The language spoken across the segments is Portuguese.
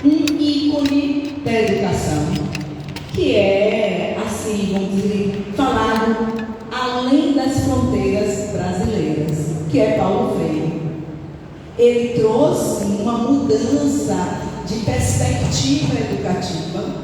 um ícone da educação, que é, assim, vamos dizer, falado além das fronteiras brasileiras, que é Paulo Freire. Ele trouxe uma mudança de perspectiva educativa.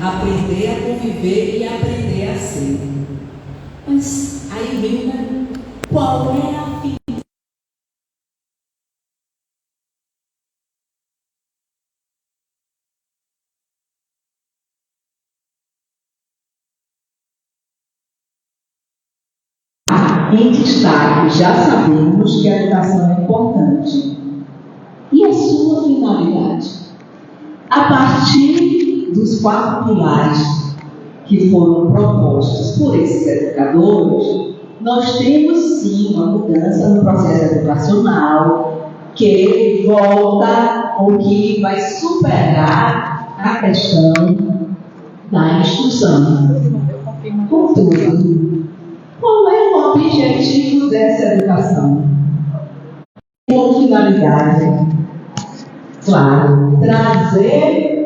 Aprender a conviver e aprender a ser. Mas aí vem, né? Qual é a finalidade? Em destaque, já sabemos que a educação é importante. E a sua finalidade? A partir dos 4 pilares que foram propostos por esses educadores, nós temos sim uma mudança no processo educacional que volta ou que vai superar a questão da instrução. Contudo, qual é o objetivo dessa educação? Com finalidade, claro, trazer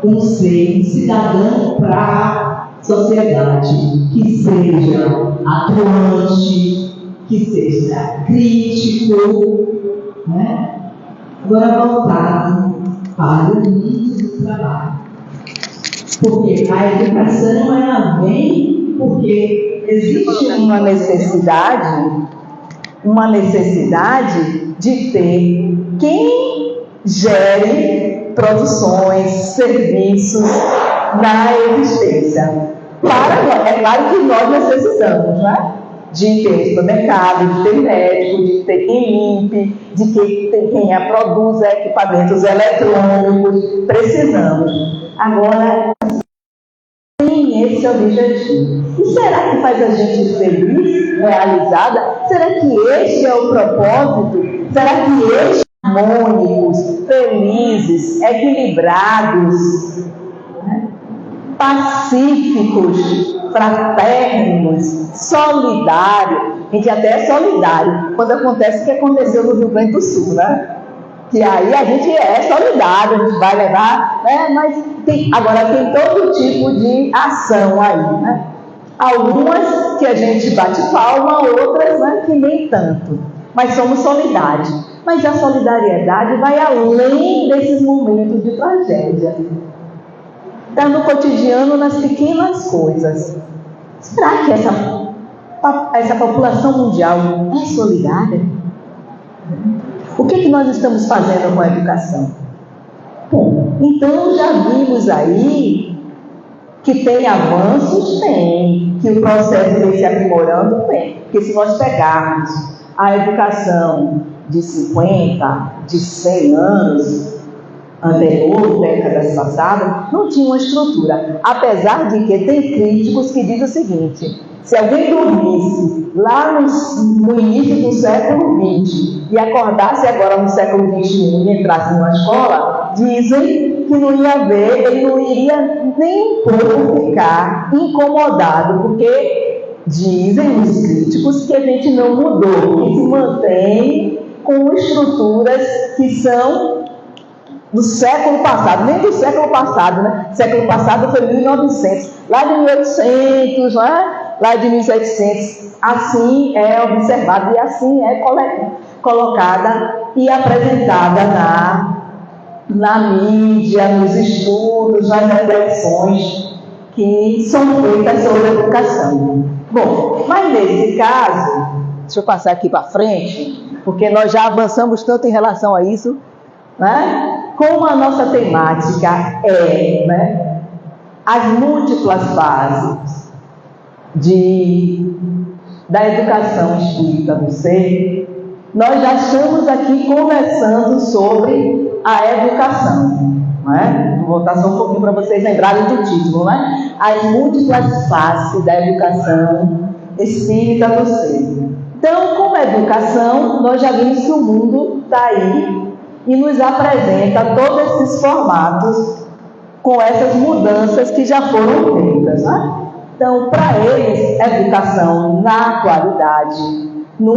um cidadão para a sociedade que seja atuante, que seja crítico, né? Agora voltado para o mundo do trabalho. Porque a educação, ela vem porque existe uma necessidade de ter quem gere produções, serviços na existência. É claro que nós necessitamos, né? De ter supermercado, de ter médico, de ter quem limpe, de ter quem produza equipamentos eletrônicos. Precisamos. Agora, tem esse objetivo. E será que faz a gente feliz, realizada? Será que este é o propósito? Será que este harmônicos, felizes, equilibrados, né? Pacíficos, fraternos, solidários. A gente até é solidário quando acontece o que aconteceu no Rio Grande do Sul, né? Que aí a gente é solidário, a gente vai levar, né? Mas agora tem todo tipo de ação aí, né? Algumas que a gente bate palma, outras, né, que nem tanto. Mas somos solidários. Mas a solidariedade vai além desses momentos de tragédia. Está no cotidiano, nas pequenas coisas. Será que essa população mundial é solidária? O que nós estamos fazendo com a educação? Bom, então já vimos aí que tem avanços, tem, que o processo vem se aprimorando, tem. Porque se nós pegarmos a educação de 50, de 100 anos anterior, décadas passadas, não tinha uma estrutura. Apesar de que tem críticos que dizem o seguinte: se alguém dormisse lá no início do século XX e acordasse agora no século XXI e entrasse numa escola, dizem que não ia ver, ele não iria nem um pouco ficar incomodado, porque dizem os críticos que a gente não mudou, que se mantém com estruturas que são do século passado, nem do século passado, né? Século passado foi 1900, lá de 1800, lá de 1700, assim é observado e assim é colocada e apresentada na mídia, nos estudos, nas reflexões que são feitas sobre a educação. Bom, mas nesse caso, deixa eu passar aqui para frente, porque nós já avançamos tanto em relação a isso, né? Como a nossa temática é, né, as múltiplas fases da educação espírita do ser, nós já estamos aqui conversando sobre a educação. Né? Vou voltar só um pouquinho para vocês lembrarem do título, né? As múltiplas faces da educação espírita do ser. Então, como educação, nós já vimos que o mundo está aí e nos apresenta todos esses formatos com essas mudanças que já foram feitas. Né? Então, para eles, educação na atualidade, no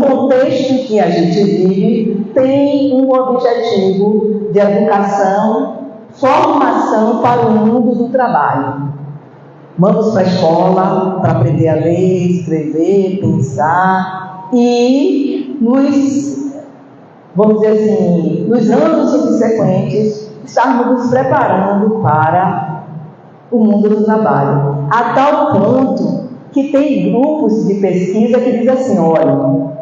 contexto em que a gente vive, tem um objetivo de educação, formação para o mundo do trabalho. Vamos para a escola para aprender a ler, escrever, pensar e vamos dizer assim, nos anos subsequentes, estarmos nos preparando para o mundo do trabalho. A tal ponto que tem grupos de pesquisa que dizem assim: olha,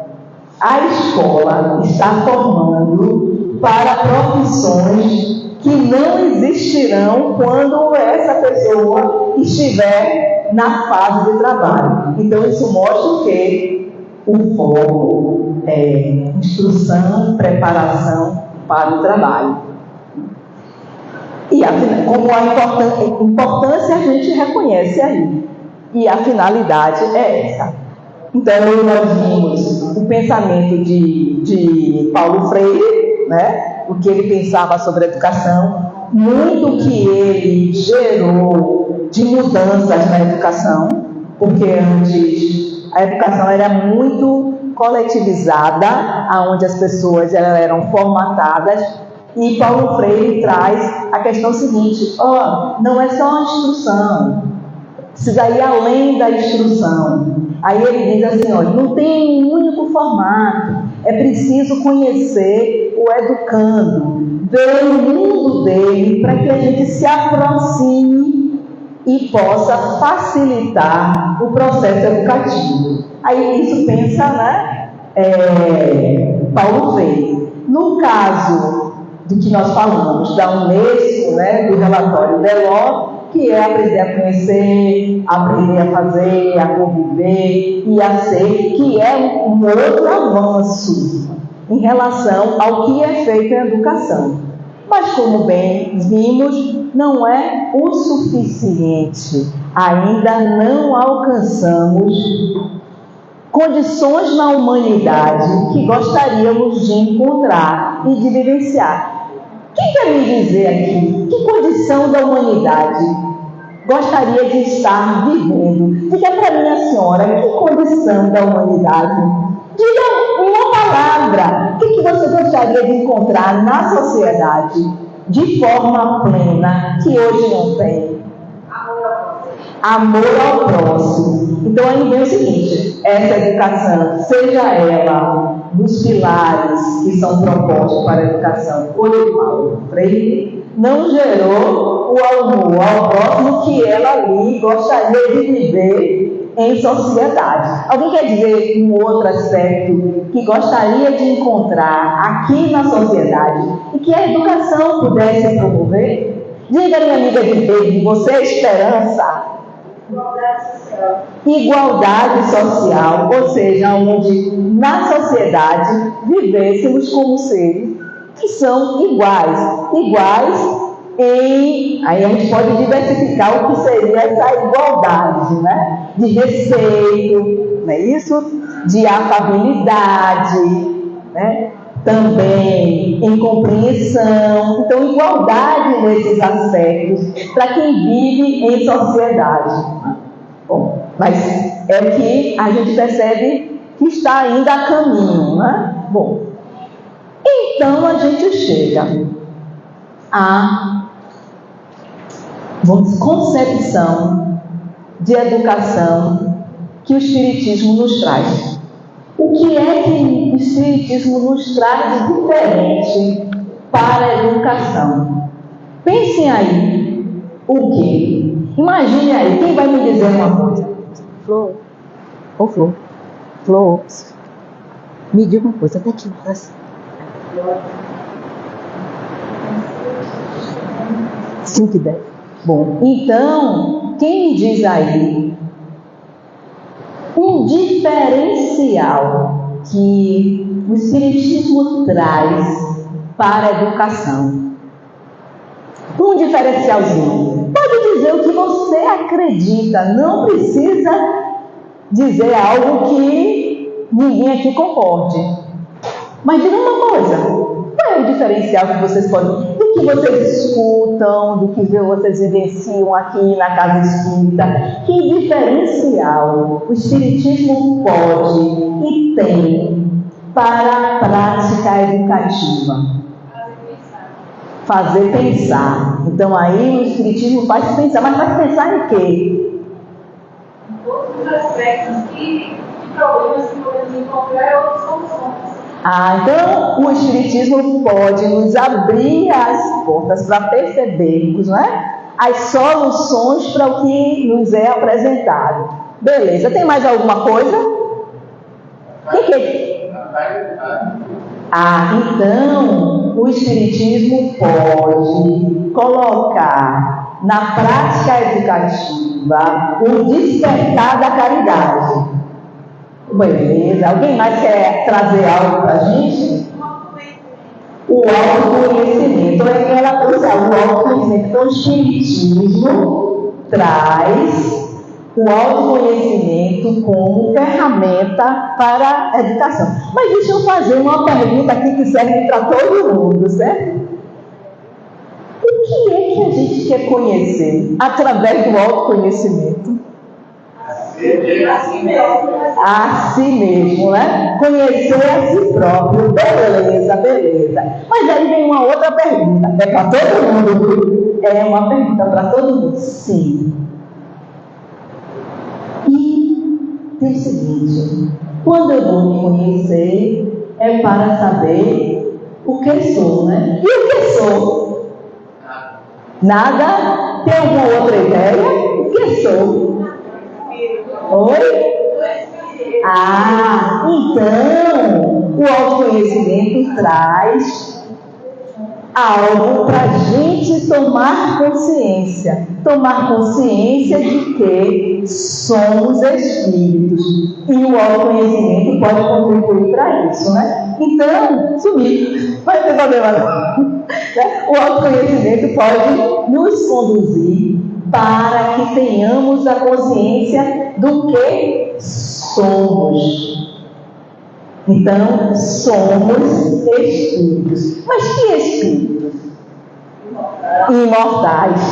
a escola está formando para profissões que não existirão quando essa pessoa estiver na fase de trabalho. Então, isso mostra que o foco é instrução, preparação para o trabalho. E como a importância a gente reconhece aí. E a finalidade é essa. Então, nós vimos o pensamento de Paulo Freire, né? O que ele pensava sobre a educação, muito que ele gerou de mudanças na educação, porque antes a educação era muito coletivizada, onde as pessoas eram formatadas, e Paulo Freire traz a questão seguinte: não é só a instrução, precisa ir além da instrução. Aí ele diz assim: olha, não tem um único formato, é preciso conhecer o educando, ver o mundo dele, para que a gente se aproxime e possa facilitar o processo educativo. Aí isso pensa, né, Paulo Freire. No caso do que nós falamos da Unesco, né, do relatório Delors, que é aprender a conhecer, aprender a fazer, a conviver e a ser, que é um outro avanço em relação ao que é feito em educação. Mas, como bem vimos, não é o suficiente. Ainda não alcançamos condições na humanidade que gostaríamos de encontrar e de vivenciar. Quem quer me dizer aqui que condição da humanidade gostaria de estar vivendo? Diga para mim, a senhora, que condição da humanidade? Diga uma palavra. O que você gostaria de encontrar na sociedade de forma plena que hoje não tem? Amor ao próximo. Então aí vem o seguinte: essa educação, seja ela nos pilares que são propostos para a educação por Paulo Freire, não gerou o amor ao próximo que ela ali gostaria de viver em sociedade. Alguém quer dizer um outro aspecto que gostaria de encontrar aqui na sociedade e que a educação pudesse promover? Diga, minha amiga de Deus, você é esperança? igualdade social, ou seja, onde na sociedade vivêssemos como seres que são iguais. Aí a gente pode diversificar o que seria essa igualdade, né? De respeito, não é isso? De afabilidade, né? Também em compreensão. Então, igualdade nesses aspectos para quem vive em sociedade. Bom, mas é o que a gente percebe que está ainda a caminho, né? Bom, então a gente chega à concepção de educação que o Espiritismo nos traz. O que é que o Espiritismo nos traz de diferente para a educação? Pensem aí, o quê? Imagine aí, quem vai me dizer uma coisa? Flor, me diga uma coisa, até que horas? 5:10. Bom, então, quem me diz aí um diferencial que o Espiritismo traz para a educação? Um diferencialzinho. Pode dizer o que você acredita, não precisa dizer algo que ninguém aqui concorde. Mas diga uma coisa, qual é o diferencial que vocês podem, do que vocês escutam, do que vocês vivenciam aqui na Casa Espírita? Que diferencial o Espiritismo pode e tem para a prática educativa? Fazer pensar. Então aí o Espiritismo faz pensar, mas faz pensar em quê? Em todos os aspectos de problemas que podemos encontrar e outras soluções. Então o Espiritismo pode nos abrir as portas para percebermos, né, as soluções para o que nos é apresentado. Beleza, tem mais alguma coisa? Então o Espiritismo pode colocar na prática educativa o despertar da caridade. Beleza, alguém mais quer trazer algo para a gente? O autoconhecimento. Ela trouxe o autoconhecimento. Então o Espiritismo traz o autoconhecimento como ferramenta para a educação. Mas deixa eu fazer uma pergunta aqui que serve para todo mundo, certo? O que é que a gente quer conhecer através do autoconhecimento? A si mesmo, né? Conhecer a si próprio. Beleza. Mas aí vem uma outra pergunta. É para todo mundo? É uma pergunta para todo mundo? Sim. E tem o seguinte: quando eu vou me conhecer, é para saber o que sou, né? E o que sou? Nada? Tem alguma outra ideia? O que sou? Oi? Então o autoconhecimento traz algo para a gente tomar consciência de que somos espíritos, e o autoconhecimento pode contribuir para isso, né? Então, sumir, não vai ter problema não. O autoconhecimento pode nos conduzir para que tenhamos a consciência do que somos. Então, somos espíritos. Mas que espíritos? Imortais.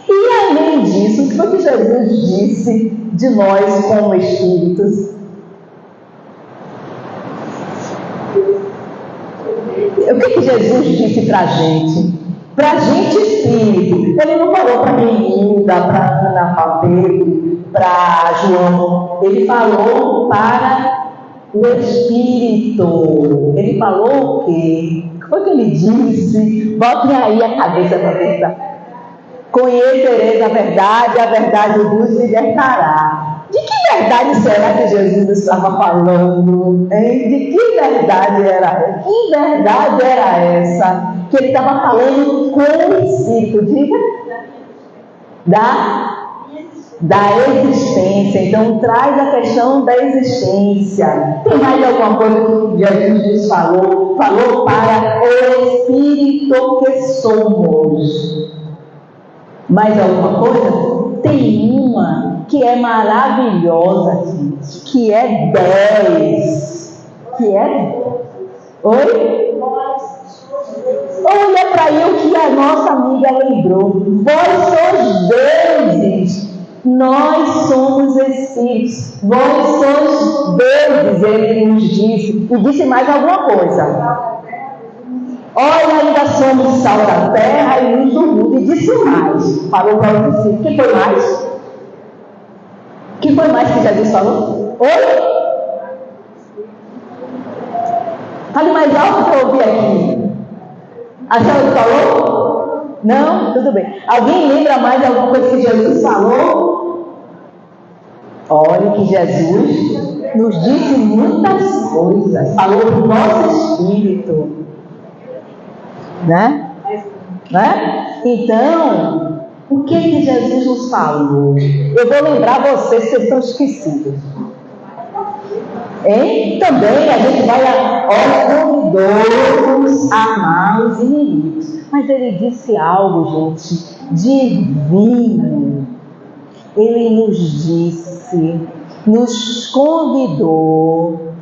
E além disso, o que foi que Jesus disse de nós como espíritos? O que Jesus disse para a gente? Para a gente espírito. Ele não falou para Melinda, para Ana, para Pedro, para João. Ele falou para o espírito. Ele falou o quê? O que foi que ele disse? Botem aí a cabeça para pensar. Conhecereis a verdade vos libertará. De que verdade será que Jesus estava falando? Hein? De que verdade era essa? Que verdade era essa? Que ele estava falando com o espírito, diga? da existência. Então traz a questão da existência. Tem mais alguma coisa que Jesus falou? Falou para o Espírito que somos. Mais alguma coisa? Tem uma que é maravilhosa, gente, que é 10. Que é... Oi? Olha para aí o que a nossa amiga lembrou. Vós sois deuses. Nós somos espíritos. Vós sois deuses, ele nos disse. E disse mais alguma coisa. Olha, ainda somos sal da terra e luz do mundo. E disse mais. Falou para o discípulo. O que foi mais? O que foi mais que Jesus falou? Oi? Fale mais alto para eu ouvir aqui. A senhora falou? Não? Tudo bem. Alguém lembra mais de alguma coisa que Jesus falou? Olha que Jesus nos disse muitas coisas. Falou do nosso espírito. Né? Então, o que Jesus nos falou? Eu vou lembrar vocês, vocês estão esquecidos. Hein? Também a gente vai convidou-nos a amar os inimigos. Mas ele disse algo, gente, divino. Ele nos disse, nos convidou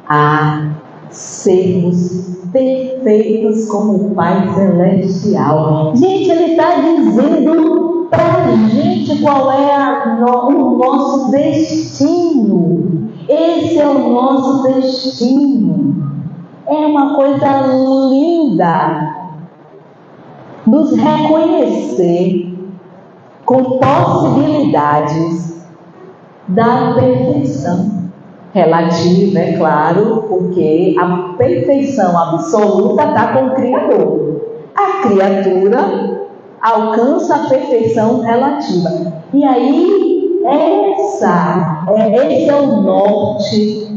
a sermos perfeitos como o Pai Celestial. Gente, ele está dizendo para a gente qual é o nosso destino. Esse é o nosso destino. É uma coisa linda. Nos reconhecer com possibilidades da perfeição. Relativa, é claro, porque a perfeição absoluta está com o Criador. A criatura alcança a perfeição relativa. E aí, esse é o norte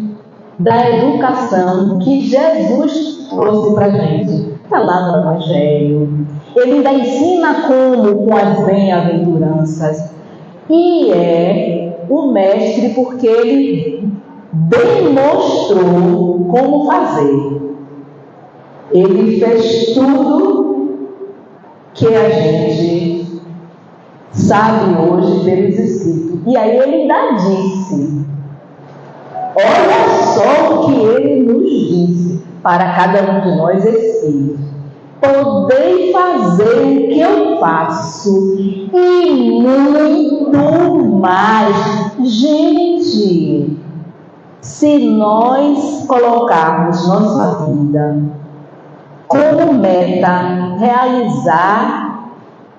da educação que Jesus trouxe para a gente. Está lá no Evangelho. Ele ainda ensina como com as bem-aventuranças. E é o mestre porque ele demonstrou como fazer. Ele fez tudo que a gente sabe hoje pelos escritos. E aí ele ainda disse, olha só o que ele nos disse para cada um de nós espíritos. Podei fazer o que eu faço e muito mais. Gente, se nós colocarmos nossa vida como meta realizar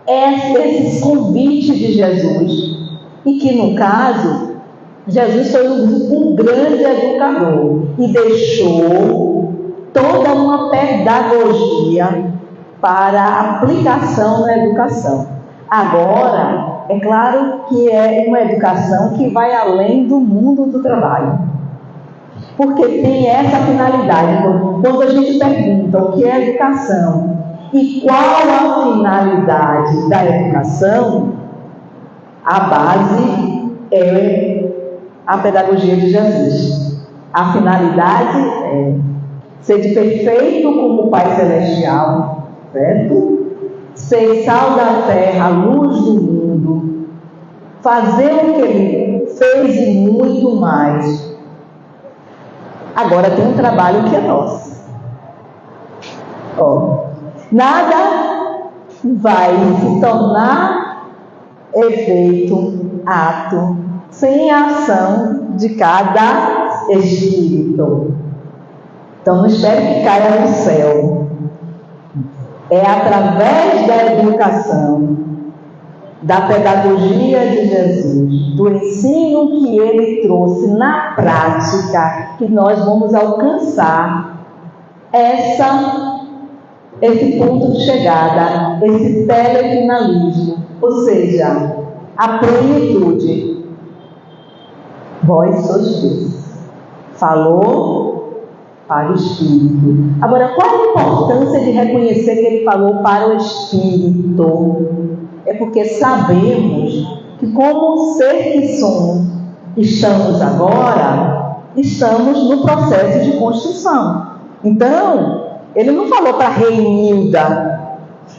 esses convites de Jesus, e que no caso Jesus foi um grande educador e deixou toda uma pedagogia para a aplicação na educação. Agora, é claro que é uma educação que vai além do mundo do trabalho, porque tem essa finalidade. Então, quando a gente pergunta o que é educação e qual a finalidade da educação, a base é a pedagogia de Jesus. A finalidade é ser perfeito como o Pai Celestial, certo? Ser sal da terra, luz do mundo, fazer o que ele fez e muito mais. Agora tem um trabalho que é nosso. Nada vai se tornar efeito, ato, sem a ação de cada espírito. Então não espere que caia no céu. É através da educação, da pedagogia de Jesus, do ensino que ele trouxe na prática, que nós vamos alcançar esse ponto de chegada, esse telefinalismo, ou seja, a plenitude. Vós sois Deus. Falou para o Espírito. Agora, qual a importância de reconhecer que ele falou para o Espírito? É porque sabemos que, como ser que somos, estamos no processo de construção. Então, ele não falou para Reinilda,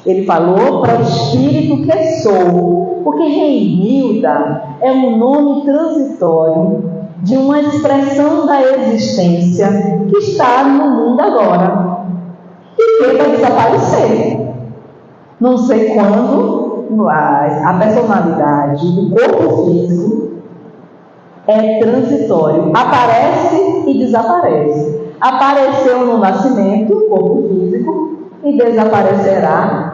ele falou para o espírito que sou, porque Reinilda é um nome transitório de uma expressão da existência que está no mundo agora e que vai desaparecer. Não sei quando, mas a personalidade do corpo físico é transitório, aparece e desaparece. Apareceu no nascimento, corpo físico, e desaparecerá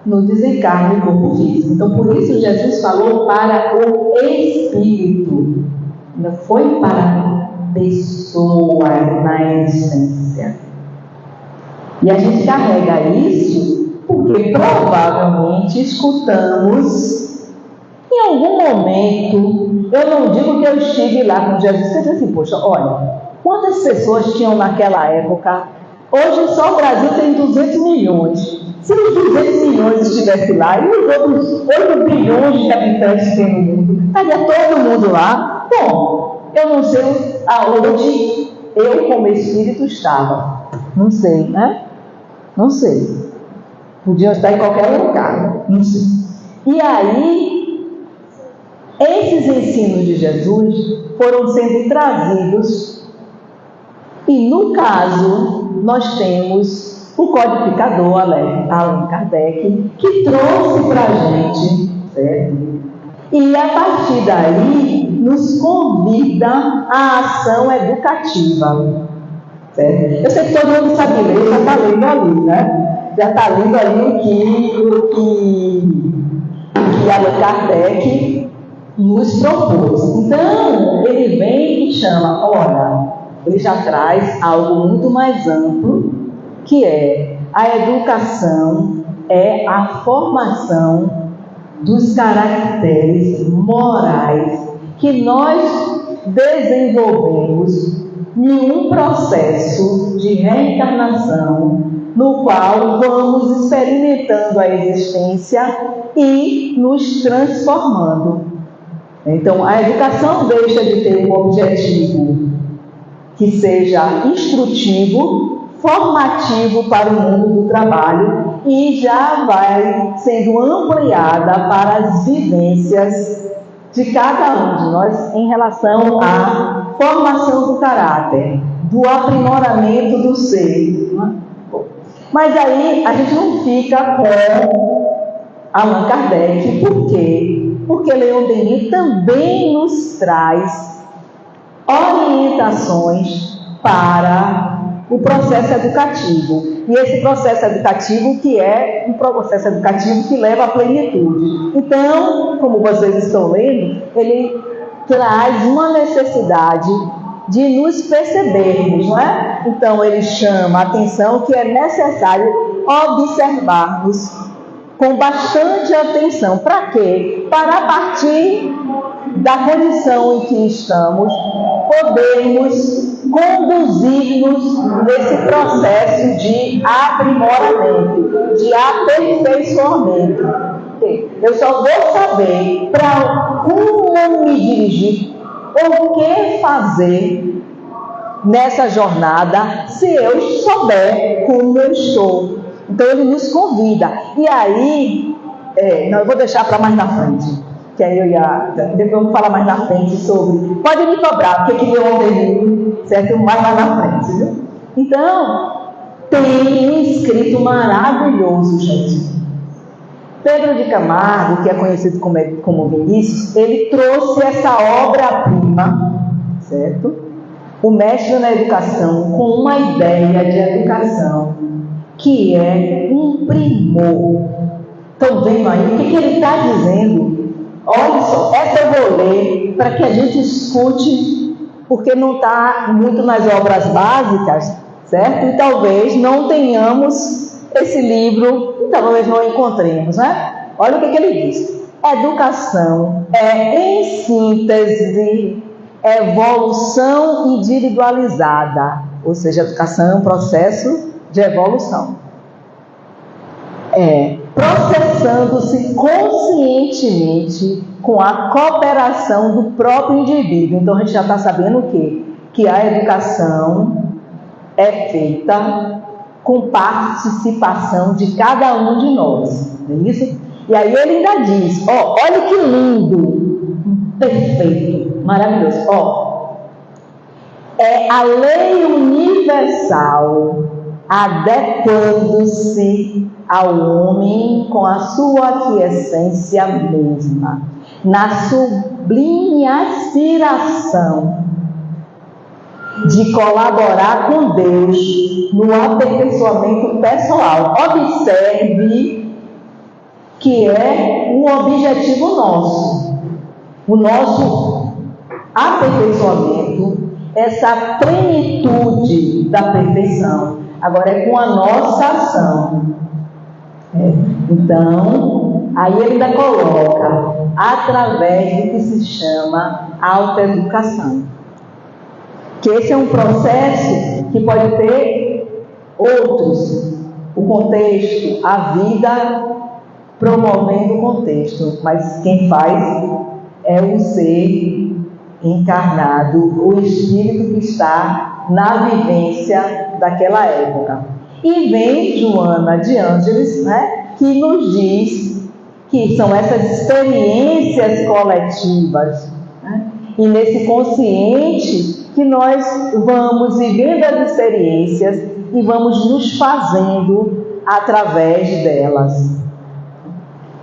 no desencarne, corpo físico. Então, por isso Jesus falou para o espírito, não foi para a pessoa na existência. E a gente carrega isso porque provavelmente escutamos em algum momento. Eu não digo que eu estive lá com Jesus, você diz assim, poxa, olha, quantas pessoas tinham naquela época? Hoje só o Brasil tem 200 milhões. Se os 200 milhões estivessem lá e os outros 8 bilhões de habitantes que tem no mundo, estaria todo mundo lá? Bom, eu não sei aonde eu como espírito estava. Não sei, né? Não sei. Podia estar em qualquer lugar, não sei. E aí, esses ensinos de Jesus foram sendo trazidos, e no caso, nós temos o codificador Allan Kardec, que trouxe para a gente, certo? E a partir daí, nos convida à ação educativa, certo? Eu sei que todo mundo sabe ler, já está lendo ali, né? Já está lendo ali o que Allan Kardec nos propôs. Então, ele vem e chama, olha, ele já traz algo muito mais amplo, que é a educação, é a formação dos caracteres morais que nós desenvolvemos em um processo de reencarnação, no qual vamos experimentando a existência e nos transformando. Então, a educação deixa de ter um objetivo que seja instrutivo, formativo para o mundo do trabalho e já vai sendo ampliada para as vivências de cada um de nós em relação à formação do caráter, do aprimoramento do ser. Mas aí a gente não fica com Allan Kardec. Por quê? Porque Leon Denis também nos traz orientações para o processo educativo. E esse processo educativo que é um processo educativo que leva à plenitude. Então, como vocês estão lendo, ele traz uma necessidade de nos percebermos, não é? Então, ele chama a atenção que é necessário observarmos com bastante atenção. Para quê? Para, a partir da condição em que estamos, podermos conduzir-nos nesse processo de aprimoramento, de aperfeiçoamento. Eu só vou saber para como me dirigir, o que fazer nessa jornada, se eu souber como eu estou. Então ele nos convida. E aí, não, eu vou deixar para mais na frente, que aí depois eu vou falar mais na frente sobre. Pode me cobrar, porque que eu andei, certo? Mais lá na frente, viu? Então, tem um escrito maravilhoso, gente. Pedro de Camargo, que é conhecido como Vinícius, ele trouxe essa obra-prima, certo? O Mestre na Educação, com uma ideia de educação que é um primor. Estão vendo aí o que ele está dizendo? Olha só, essa eu vou ler para que a gente escute, porque não está muito nas obras básicas, certo? E talvez não tenhamos esse livro, e talvez não encontremos, né? Olha o que ele diz. Educação é, em síntese, evolução individualizada, ou seja, educação é um processo de evolução. Processando-se conscientemente com a cooperação do próprio indivíduo. Então a gente já está sabendo o quê? Que a educação é feita com participação de cada um de nós, não é isso? E aí ele ainda diz, olha que lindo, perfeito, maravilhoso, é a lei universal adequando-se ao homem com a sua aquiescência mesma, na sublime aspiração de colaborar com Deus no aperfeiçoamento pessoal. Observe que é um objetivo nosso. O nosso aperfeiçoamento, essa plenitude da perfeição, agora é com a nossa ação. Então, aí ele ainda coloca, através do que se chama autoeducação. Que esse é um processo que pode ter outros, o contexto, a vida promovendo o contexto, mas quem faz é o ser encarnado, o espírito que está na vivência daquela época. E vem Joana de Ângeles, né, que nos diz que são essas experiências coletivas, né, e nesse consciente que nós vamos vivendo as experiências e vamos nos fazendo através delas.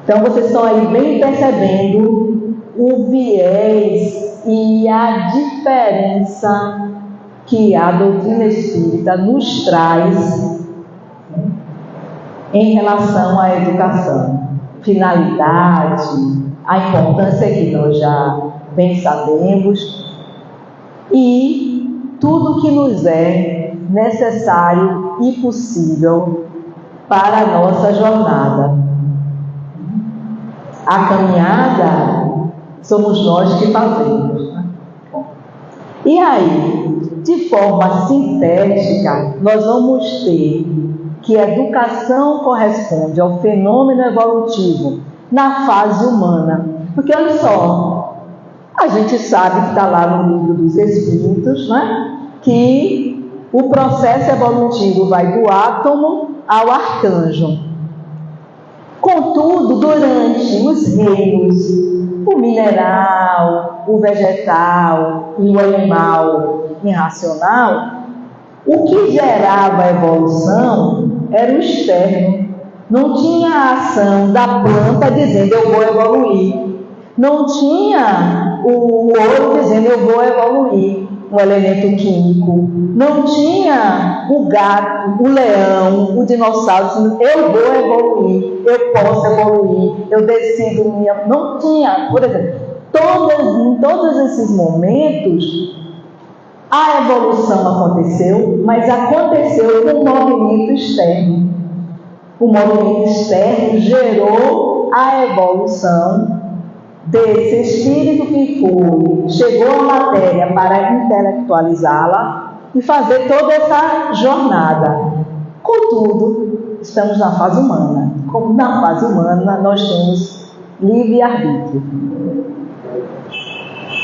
Então vocês estão aí bem percebendo o viés e a diferença que a doutrina espírita nos traz em relação à educação. Finalidade, a importância que nós já bem sabemos, e tudo que nos é necessário e possível para a nossa jornada. A caminhada somos nós que fazemos. E aí, de forma sintética, nós vamos ter que a educação corresponde ao fenômeno evolutivo na fase humana. Porque olha só, a gente sabe que está lá no livro dos Espíritos, né, que o processo evolutivo vai do átomo ao arcanjo. Contudo, durante os reinos, o mineral, o vegetal e o animal irracional, o que gerava a evolução era o externo. Não tinha a ação da planta dizendo eu vou evoluir. Não tinha o ouro dizendo eu vou evoluir, um elemento químico. Não tinha o gato, o leão, o dinossauro dizendo eu vou evoluir, eu posso evoluir, eu decido minha... Não tinha, por exemplo, em todos esses momentos a evolução aconteceu, mas aconteceu com um movimento externo. O movimento externo gerou a evolução desse espírito que foi, chegou à matéria para intelectualizá-la e fazer toda essa jornada. Contudo, estamos na fase humana. Como na fase humana nós temos livre-arbítrio.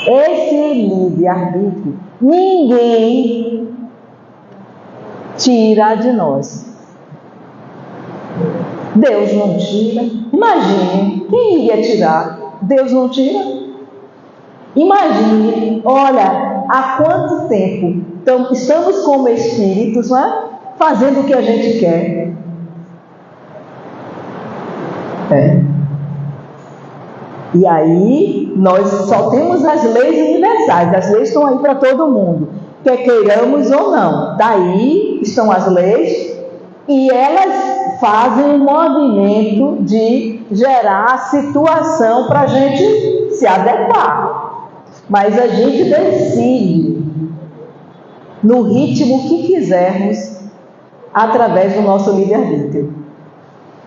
Esse livre-arbítrio ninguém tira de nós. Deus não tira. Imagine, quem iria tirar? Deus não tira. Imagine, olha, há quanto tempo estamos como espíritos, não é? Fazendo o que a gente quer. E aí, nós só temos as leis universais. As leis estão aí para todo mundo, quer queiramos ou não. Daí estão as leis e elas fazem um movimento de gerar a situação para a gente se adequar. Mas a gente decide no ritmo que quisermos através do nosso livre-arbítrio.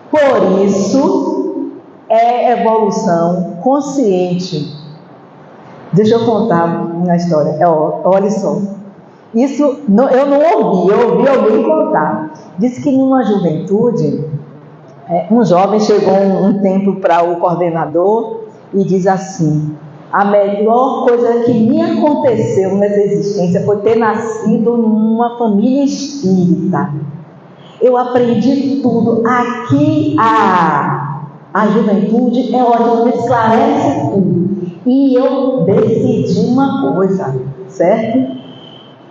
Por isso, é evolução consciente. Deixa eu contar uma história. Olha só. Isso eu não ouvi, eu ouvi alguém contar. Disse que numa juventude, um jovem chegou um tempo para o coordenador e diz assim: a melhor coisa que me aconteceu nessa existência foi ter nascido numa família espírita. Eu aprendi tudo. Aqui a juventude é ótima, esclarece tudo. E eu decidi uma coisa, certo?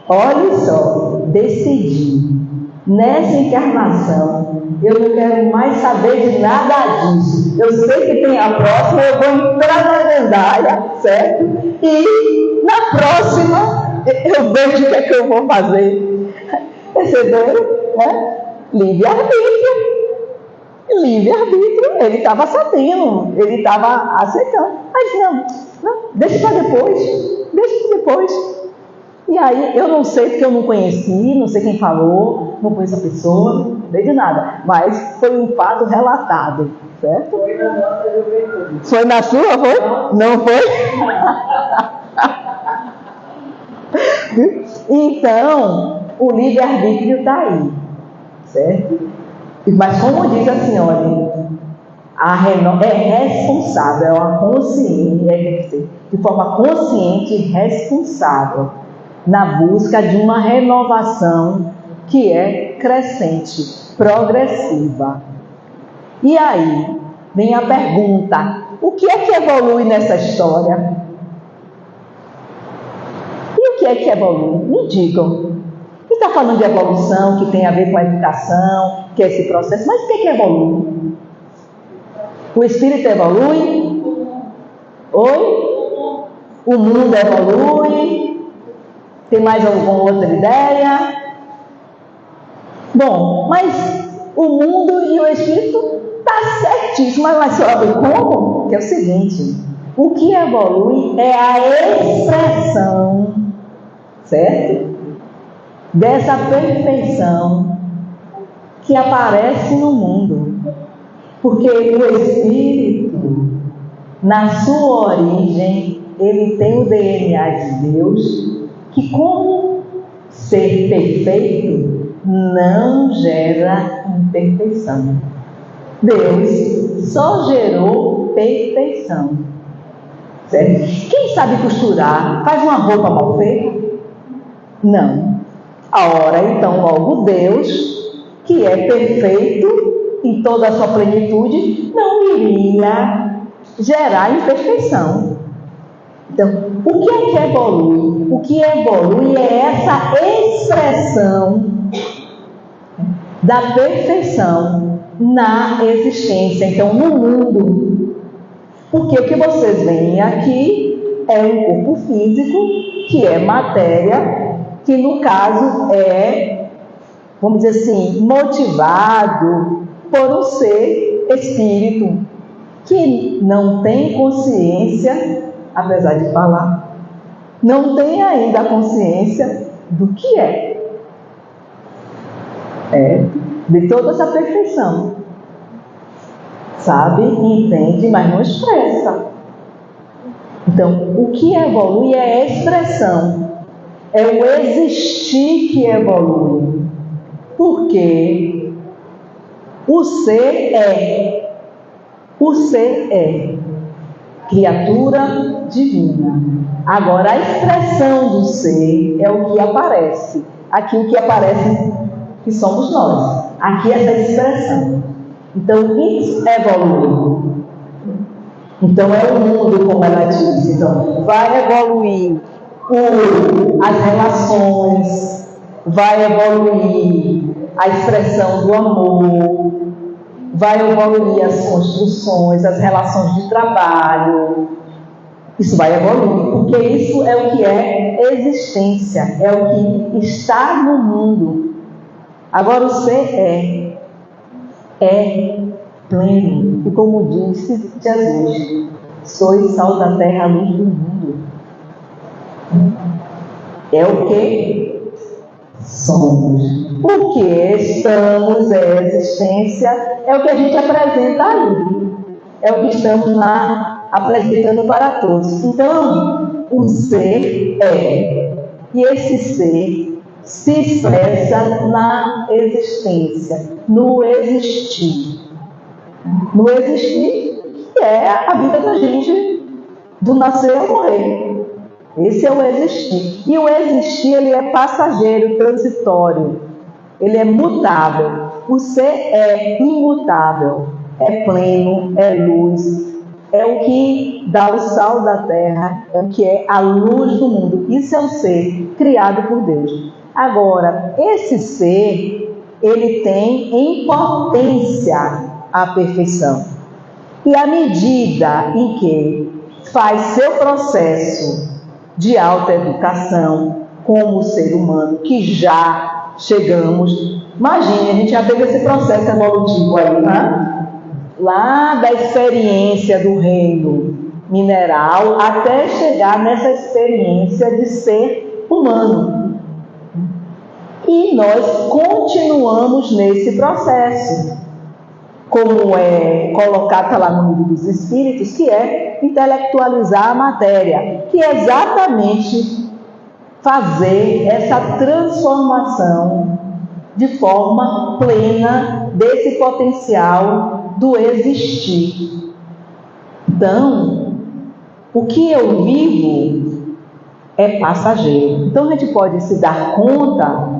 Olha só, decidi. Nessa encarnação, eu não quero mais saber de nada disso. Eu sei que tem a próxima, eu vou entrar na gandaia, certo? E na próxima, eu vejo o que é que eu vou fazer. Perceberam? Né? Livre-arbítrio. Livre-arbítrio. Ele estava sabendo, ele estava aceitando. Mas não, deixa para depois. Deixa para depois. E aí, eu não sei porque eu não conheci, não sei quem falou, não conheço a pessoa, não sei de nada. Mas foi um fato relatado, certo? Foi na nossa juventude. Foi na sua, foi? Não foi? Então, o livre-arbítrio está aí, certo? Mas como diz a senhora, é responsável, é uma consciência, de forma consciente e responsável, na busca de uma renovação que é crescente, progressiva. E aí, vem a pergunta: o que é que evolui nessa história? E o que é que evolui? Me digam. Você está falando de evolução, que tem a ver com a educação, que é esse processo, mas o que é que evolui? O espírito evolui? Oi? O mundo evolui? Tem mais alguma outra ideia? Bom, mas o mundo e o espírito está certíssimo, mas sabe como? Que é o seguinte: o que evolui é a expressão, certo? Dessa perfeição que aparece no mundo. Porque o espírito, na sua origem, ele tem o DNA de Deus, que como ser perfeito não gera imperfeição. Deus só gerou perfeição, certo? Quem sabe costurar faz uma roupa mal feita? Não. Ora, então, logo Deus, que é perfeito em toda a sua plenitude, não iria gerar imperfeição. Então, o que é que evolui? O que evolui é essa expressão da perfeição na existência, então, no mundo. Porque o que vocês veem aqui é um corpo físico, que é matéria, que no caso é, vamos dizer assim, motivado por um ser espírito, que não tem consciência, apesar de falar, não tem ainda a consciência do que é. De toda essa perfeição. Sabe, entende, mas não expressa. Então, o que evolui é a expressão. É o existir que evolui. Porque o ser é. O ser é criatura divina. Agora, a expressão do ser é o que aparece. Aqui o que aparece, que somos nós. Aqui essa expressão. Então, isso evolui. Então, é o mundo, como ela diz. Então, vai evoluir as relações, vai evoluir a expressão do amor, vai evoluir as construções, as relações de trabalho. Isso vai evoluir, porque isso é o que é existência, é o que está no mundo. Agora, o ser é pleno. E como disse Jesus, sois sal da terra, a luz do mundo. É o que somos. Porque estamos, é a existência, é o que a gente apresenta aí. É o que estamos lá apresentando para todos. Então, o ser é. E esse ser se expressa na existência, no existir. No existir, que é a vida da gente Do nascer ao morrer. Esse é o existir. E o existir, ele é passageiro, transitório. Ele é mutável. O ser é imutável. É pleno, é luz. É o que dá o sal da terra. É o que é a luz do mundo. Isso é o ser criado por Deus. Agora, esse ser, ele tem em potência a perfeição. E à medida em que faz seu processo de autoeducação como ser humano, que já chegamos, imagine, a gente já teve esse processo evolutivo aí, né? Lá da experiência do reino mineral até chegar nessa experiência de ser humano. E nós continuamos nesse processo, como é colocado lá no Livro dos Espíritos, que é intelectualizar a matéria, que é exatamente fazer essa transformação de forma plena desse potencial do existir. Então, o que eu vivo é passageiro. Então a gente pode se dar conta,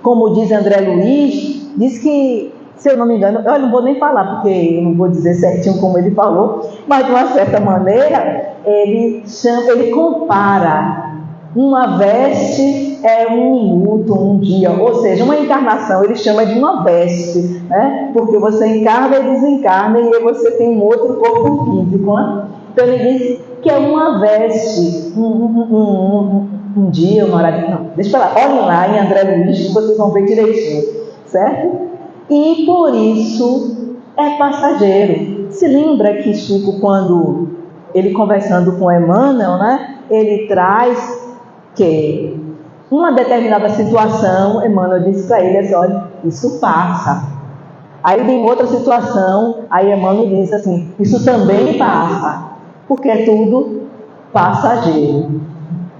como diz André Luiz, diz que, se eu não me engano, eu não vou nem falar, porque eu não vou dizer certinho como ele falou, mas de uma certa maneira, ele compara uma veste um minuto, um dia, ou seja, uma encarnação, ele chama de uma veste, né? Porque você encarna e desencarna, e aí você tem um outro corpo físico, né? Então ele diz que é uma veste, um dia, uma hora, não, deixa eu falar, olhem lá em André Luiz, que vocês vão ver direitinho, certo? E por isso é passageiro. Se lembra que Chico, quando ele conversando com Emmanuel, né, ele traz que uma determinada situação, Emmanuel disse para ele assim, olha, isso passa. Aí vem outra situação, aí Emmanuel diz assim, isso também passa, porque é tudo passageiro.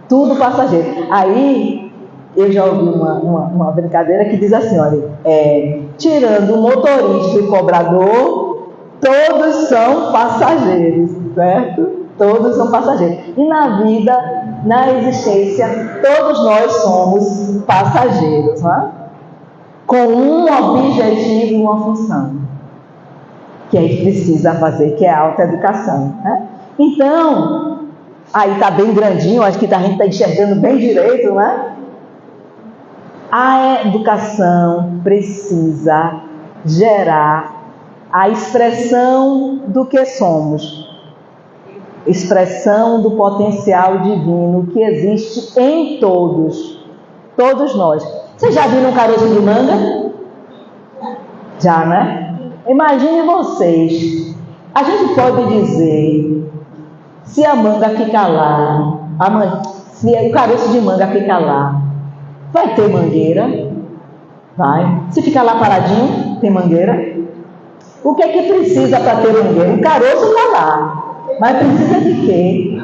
Tudo passageiro. Aí eu já ouvi uma brincadeira que diz assim, olha, tirando o motorista e o cobrador, todos são passageiros, certo? Todos são passageiros. E na vida, na existência, todos nós somos passageiros, né? Com um objetivo e uma função, que a gente precisa fazer, que é a autoeducação, né? Então, aí está bem grandinho, acho que a gente está enxergando bem direito, né? A educação precisa gerar a expressão do que somos, expressão do potencial divino que existe em todos nós. Vocês já viram um caroço de manga? Já, né? Imagine vocês, a gente pode dizer, se a manga ficar lá, se o caroço de manga ficar lá, vai ter mangueira? Vai. Se ficar lá paradinho, tem mangueira? O que é que precisa para ter mangueira? O caroço está lá. Mas precisa de quê?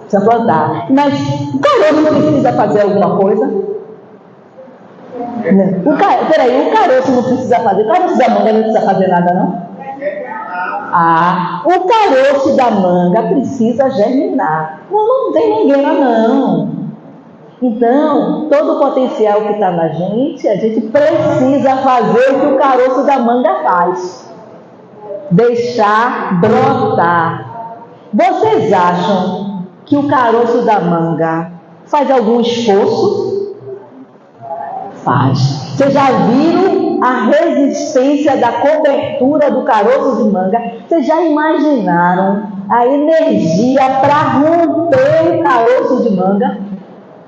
Precisa plantar. Mas o caroço não precisa fazer alguma coisa? Peraí, o caroço não precisa fazer. O caroço da manga não precisa fazer nada, não? O caroço da manga precisa germinar. Não tem mangueira, não. Então, todo o potencial que está na gente, a gente precisa fazer o que o caroço da manga faz. Deixar brotar. Vocês acham que o caroço da manga faz algum esforço? Faz. Vocês já viram a resistência da cobertura do caroço de manga? Vocês já imaginaram a energia para romper o caroço de manga?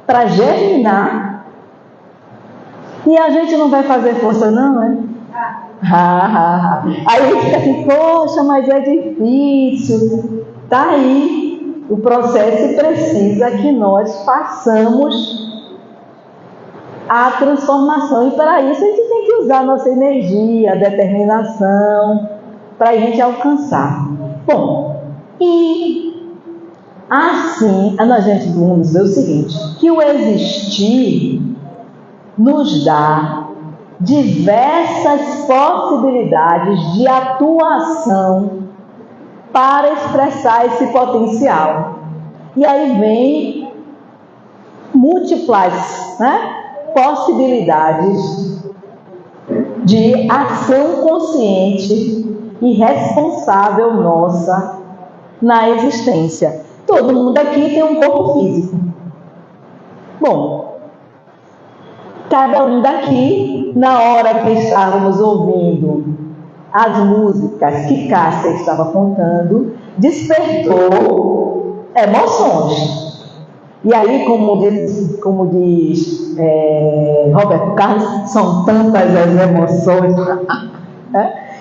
Para germinar? E a gente não vai fazer força, não, é? Aí a gente fica assim, poxa, mas é difícil. Está aí o processo e precisa que nós façamos a transformação. E para isso a gente tem que usar a nossa energia, a determinação, para a gente alcançar. Bom, e assim, a gente vamos ver o seguinte, que o existir nos dá diversas possibilidades de atuação para expressar esse potencial. E aí vem múltiplas, possibilidades de ação consciente e responsável nossa na existência. Todo mundo aqui tem um corpo físico. Bom, cada um daqui, na hora que estávamos ouvindo as músicas que Cássia estava contando, despertou emoções. E aí, como diz Roberto Carlos, são tantas as emoções.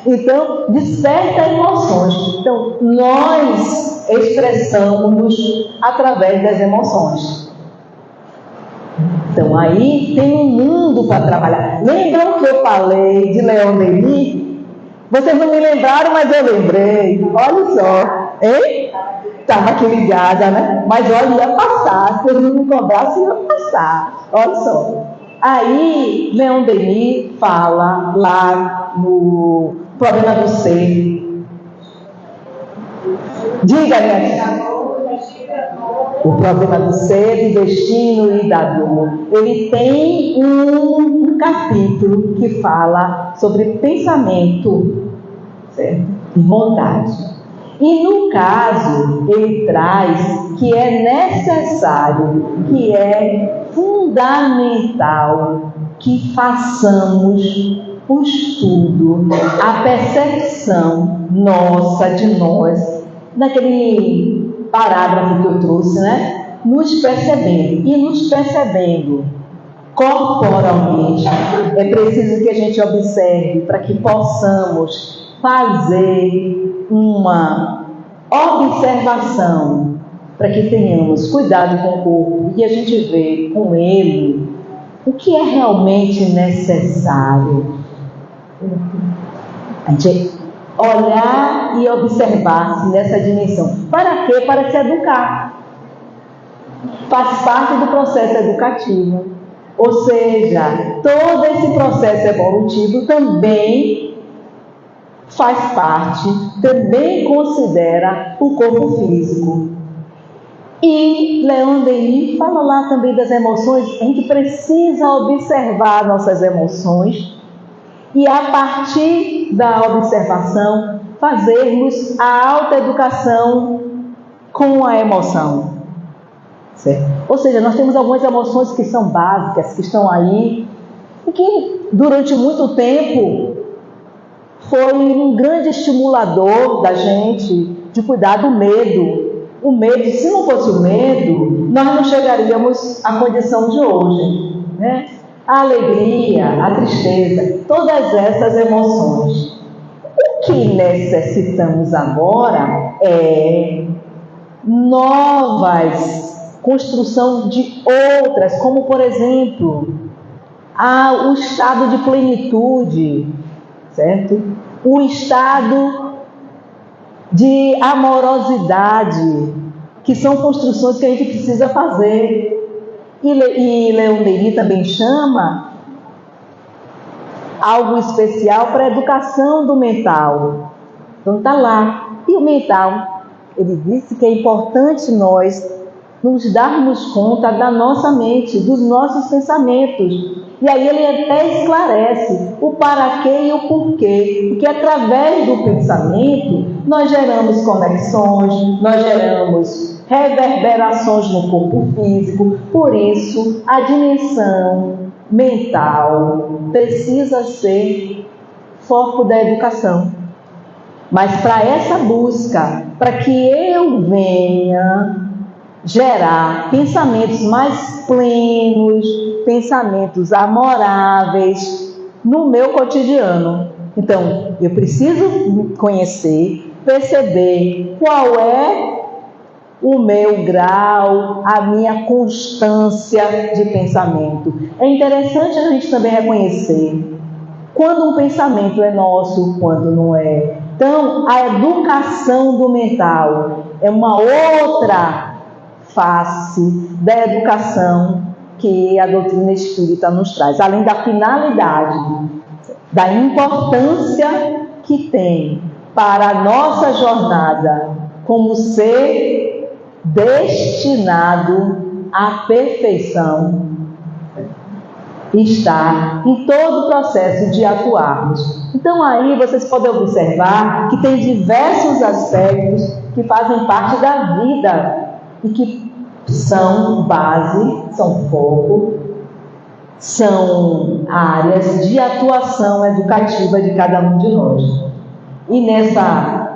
Então, desperta emoções. Então, nós expressamos através das emoções. Então, aí tem um mundo para trabalhar. Lembram que eu falei de Leon Denis? Vocês não me lembraram, mas eu lembrei. Olha só, hein? Estava aqui ligada, né? Mas olha, ia passar. Se eu não me cobrasse, ia passar. Olha só. Aí, Leon Denis fala lá no Problema do Ser. Diga, minha filha. O Problema do Ser, do Destino e da Dor. Ele tem um capítulo que fala sobre pensamento, certo? E vontade. E no caso, ele traz que é necessário, que é fundamental que façamos o estudo, a percepção nossa de nós, daquele parágrafo que eu trouxe, nos percebendo. E nos percebendo corporalmente, é preciso que a gente observe para que possamos fazer uma observação, para que tenhamos cuidado com o corpo e a gente vê com ele o que é realmente necessário. A gente olhar e observar-se nessa dimensão. Para quê? Para se educar. Faz parte do processo educativo. Ou seja, todo esse processo evolutivo também faz parte, também considera o corpo físico. E Leon Denis fala lá também das emoções. A gente precisa observar nossas emoções e, a partir da observação, fazermos a autoeducação com a emoção. Certo? Ou seja, nós temos algumas emoções que são básicas, que estão aí, e que durante muito tempo foi um grande estimulador da gente de cuidar do medo. O medo, se não fosse o medo, nós não chegaríamos à condição de hoje, A alegria, a tristeza, todas essas emoções. O que necessitamos agora é construção de outras, como por exemplo, o estado de plenitude, certo? O estado de amorosidade, que são construções que a gente precisa fazer. E Leon Denis também chama algo especial para a educação do mental. Então está lá. E o mental, ele disse que é importante nós nos darmos conta da nossa mente, dos nossos pensamentos. E aí ele até esclarece o para quê e o porquê. Porque através do pensamento nós geramos conexões, nós geramos reverberações no corpo físico. Por isso, a dimensão mental precisa ser foco da educação. Mas para essa busca, para que eu venha gerar pensamentos mais plenos, pensamentos amoráveis no meu cotidiano. Então, eu preciso conhecer, perceber qual é o meu grau, a minha constância de pensamento. É interessante a gente também reconhecer quando um pensamento é nosso, quando não é. Então, a educação do mental é uma outra face da educação que a doutrina espírita nos traz, além da finalidade, da importância que tem para a nossa jornada como ser destinado à perfeição está em todo o processo de atuarmos. Então aí vocês podem observar que tem diversos aspectos que fazem parte da vida e que são base, são foco, são áreas de atuação educativa de cada um de nós. E nessa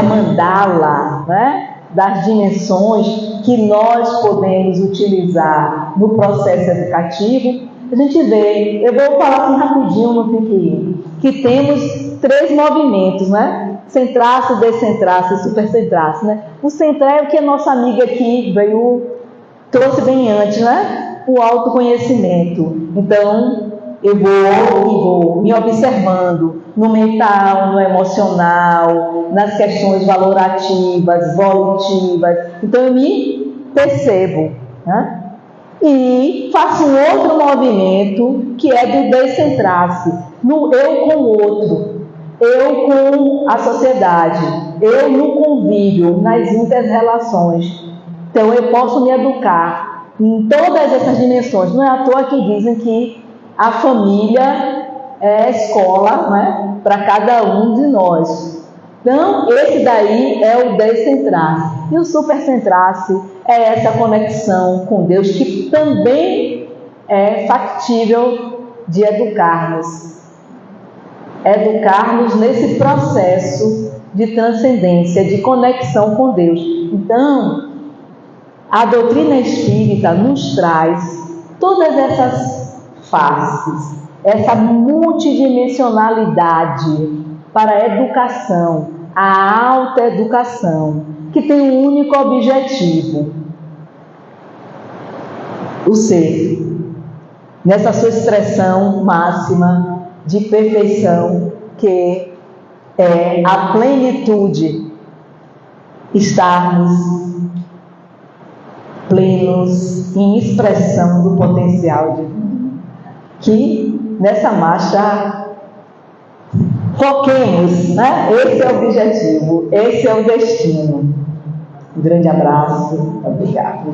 mandala, né, das dimensões que nós podemos utilizar no processo educativo, a gente vê, eu vou falar assim rapidinho no pique, que temos 3 movimentos, né? Centraço, descentraço e supercentraço, né? O central é o que a nossa amiga aqui trouxe bem antes, né? O autoconhecimento. Então, eu vou me observando no mental, no emocional, nas questões valorativas, volitivas. Então, eu me percebo, né? E faço um outro movimento que é do descentrar-se, no eu com o outro, eu com a sociedade, eu no convívio, nas inter-relações. Então eu posso me educar em todas essas dimensões. Não é à toa que dizem que a família é a escola, né, para cada um de nós. Então esse daí é o descentrar-se. E o supercentrar-se é essa conexão com Deus, que também é factível de educarmos. Educarmos nesse processo de transcendência, de conexão com Deus. Então, a doutrina espírita nos traz todas essas faces, essa multidimensionalidade para a educação, a autoeducação, que tem um único objetivo: o ser, nessa sua expressão máxima de perfeição, que é a plenitude, estarmos plenos em expressão do potencial divino. Que nessa marcha foquemos, né? Esse é o objetivo, esse é o destino. Um grande abraço, obrigado.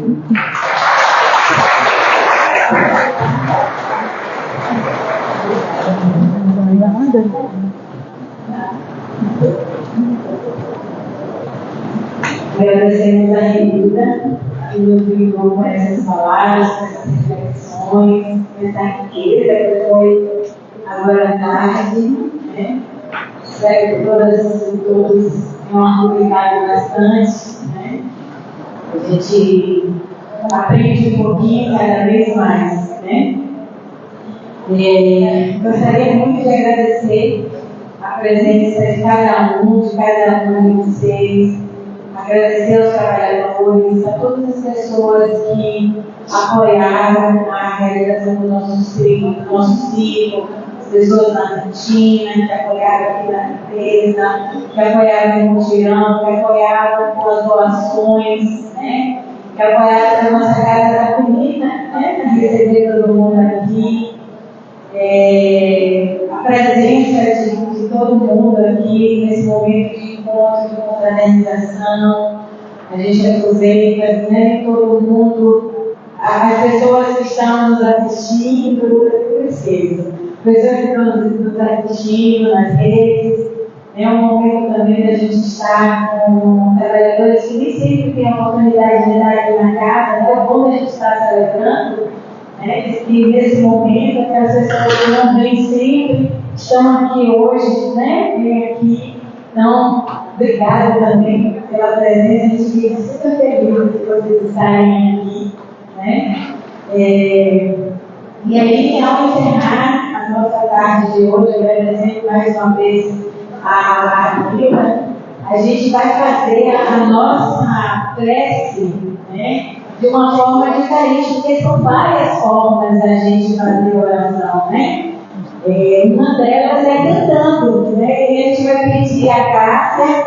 Agradecemos a Renita, que nos brindou com essas palavras, com essas reflexões, com essa riqueza que foi agora à tarde, né? Espero que todos tenham aproveitado bastante, né? A gente aprende um pouquinho cada vez mais, né? Gostaria muito de agradecer a presença de cada um de vocês, agradecer aos trabalhadores, a todas as pessoas que apoiaram a realização do nosso ciclo, as pessoas na cantina, que apoiaram aqui na empresa, que apoiaram no mutirão, que apoiaram com as doações, né? Que apoiaram a nossa Casa da Comida, né? Para receber todo mundo aqui. A presença de todo mundo aqui nesse momento de encontro, de confraternização. A gente aproveita, né, todo mundo, as pessoas que estão nos assistindo, pessoas que estão nos assistindo nas redes. É um momento também da gente estar com trabalhadores que nem sempre têm a oportunidade de estar aqui na casa, né? É bom a gente estar celebrando, né? Que nesse momento aquelas pessoas que não vêm sempre estão aqui hoje, né? Vêm aqui. Então, obrigada também pela presença, a gente fica super feliz de vocês estarem aqui, né? E aí, ao encerrar a nossa tarde de hoje, agradecendo mais uma vez a Lila, a gente vai fazer a nossa prece, né, de uma forma diferente, porque são várias formas da gente fazer oração, né? Uma delas é cantando, né? E a gente vai pedir a Cássia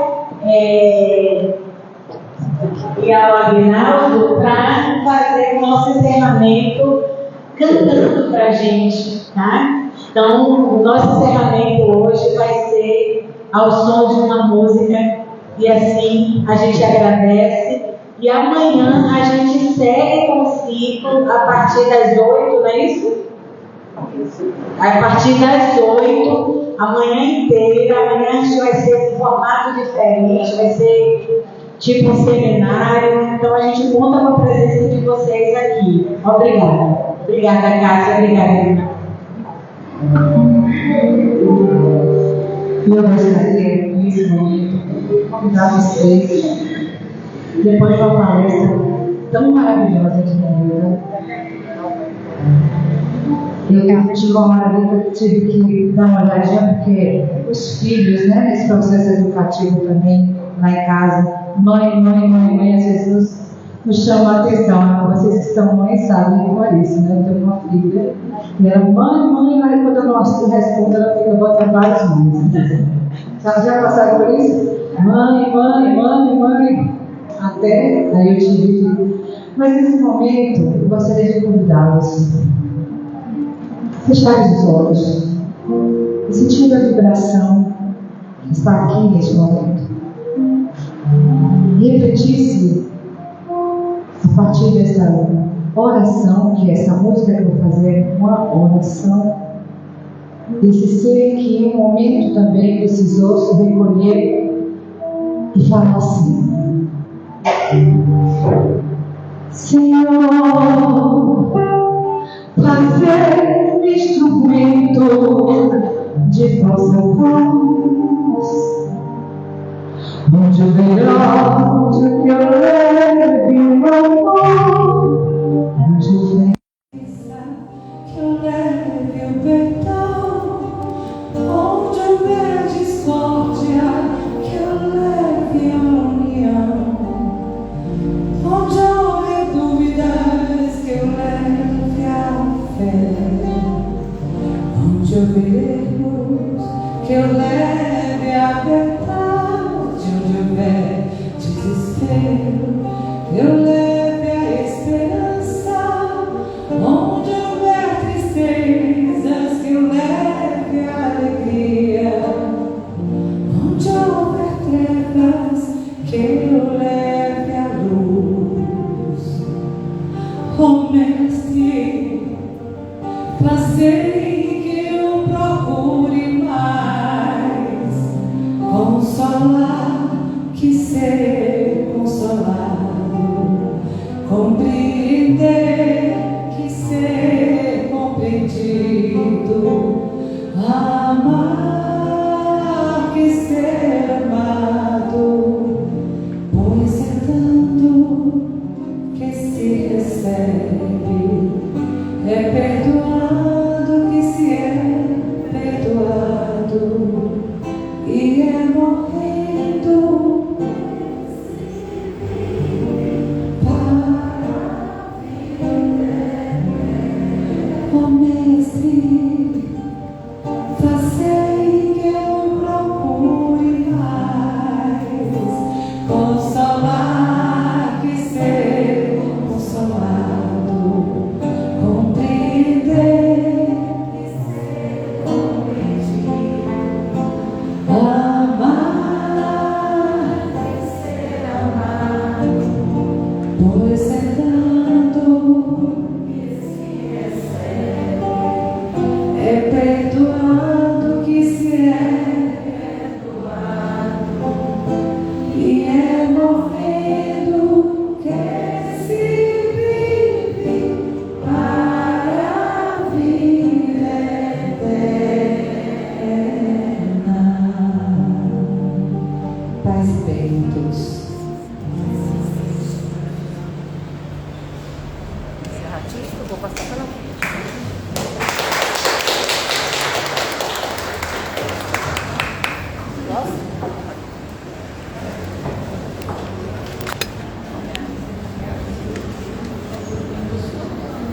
e ao Aguinaldo para fazer o nosso encerramento cantando para a gente, tá? Então, o nosso encerramento hoje vai ser ao som de uma música, e assim a gente agradece. E amanhã a gente segue com o ciclo a partir das 8, não é isso? A partir das 8, a manhã inteira. Amanhã a gente vai ser em formato diferente, vai ser tipo um seminário. Então a gente conta com a presença de vocês aqui. Obrigada. Obrigada, Cássia. Obrigada, Ana. Eu gostaria, nesse momento, convidar vocês, depois de uma palestra tão maravilhosa de Maria. Eu tive uma hora que eu tive que dar uma olhadinha, porque os filhos, né, nesse processo educativo também, lá em casa, mãe, às vezes nos chamam a atenção. Vocês que são mães sabem como é isso, né? Eu tenho uma filha, e ela, mãe, aí quando eu não respondo, ela fica botando vários mães. Já passaram por isso? Mãe. Até aí eu tive que. Mas nesse momento, eu gostaria de convidá-los. Fecharem os olhos e sentir a vibração que está aqui neste momento. E refletir-se a partir dessa oração, que essa música que eu vou fazer é uma oração desse ser que em um momento também precisou se recolher e falar assim: Senhor, fazer instrumento de vossa voz, onde o melhor que eu leve o amor, onde o melhor que eu leve o perdão, onde houver discórdia que eu leve a união, onde houver dúvidas que eu leve a fé, onde houver erros que eu leve a verdade, onde houver desespero que eu leve a esperança, onde houver tristezas que eu leve a alegria, onde houver trevas que eu leve a luz. Oh Mestre, fazei que eu procure mais consolar que ser consolado, compreender que ser compreendido, amar que ser amado, pois é tanto que se recebe, é perdoado que se é perdoado, e é morrendo para viver. Oh Mestre, fazei que eu procure mais consolar que ser consolado, compreender que ser compreendido, amar que ser amado, pois é dando que se recebe, é perdoado que se é perdoado, e é morrendo que se vive para a vida eterna. Paz e bem, todos.